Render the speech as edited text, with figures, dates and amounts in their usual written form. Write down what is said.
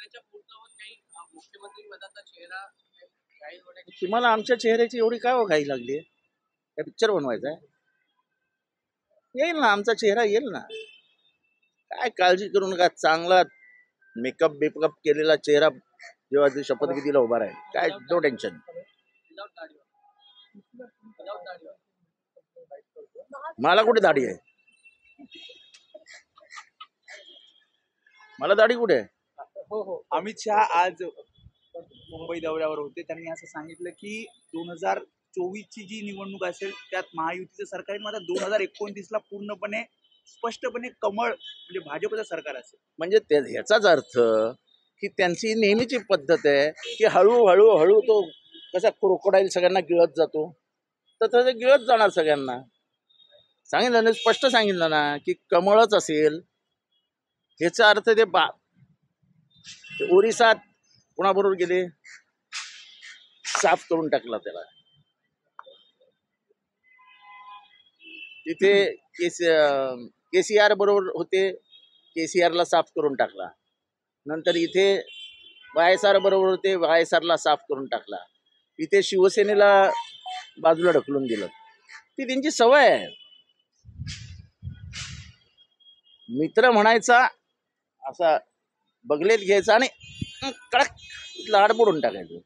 ठाकरेंच्या मुहूर्तावर काही मुख्यमंत्री पदाचा चेहरा जाहीर होण्याची तुम्हाला आमच्या चेहऱ्याची एवढी काय हो घाई लागली काय पिक्चर बनवायचा आहे? येईल ना, आमचा चेहरा येईल ना. काय काळजी करू नका. चांगला मेकअप बेकअप केलेला चेहरा जेव्हा ते शपथविधीला उभा राहील, काय नो टेन्शन. विदाउट दाढीवर विदाउट दाढीवर मला कुठे दाढी आहे? मला दाढी कुठे आहे? हो हो, अमित शहा आज मुंबई दौऱ्यावर होते. त्यांनी असं सांगितलं की 2024 ची जी निवडणूक असेल त्यात महायुतीचं सरकार येईल, मात्र 2029ला पूर्णपणे स्पष्टपणे कमळ म्हणजे भाजपचं सरकार असेल. म्हणजे ह्याचाच अर्थ की त्यांची नेहमीची पद्धत आहे की हळूहळू हळू तो कसा क्रोकोडाईल सगळ्यांना गिळत जातो, तर तसं गिळत जाणार सगळ्यांना. सांगितलं ना, स्पष्ट सांगितलं ना की कमळच असेल. ह्याचा अर्थ ते ओरिसात कोणाबरोबर गेले, साफ करून टाकला त्याला. तिथे केसीआर बरोबर होते, केसीआरला साफ करून टाकला. नंतर इथे वायएसआर बरोबर होते, वायएसआरला साफ करून टाकला. इथे शिवसेनेला बाजूला ढकलून दिलं. ती त्यांची सवय आहे. मित्र म्हणायचा, असा बगलेत घ्यायचा आणि कडक लाड मोडून टाकायचं.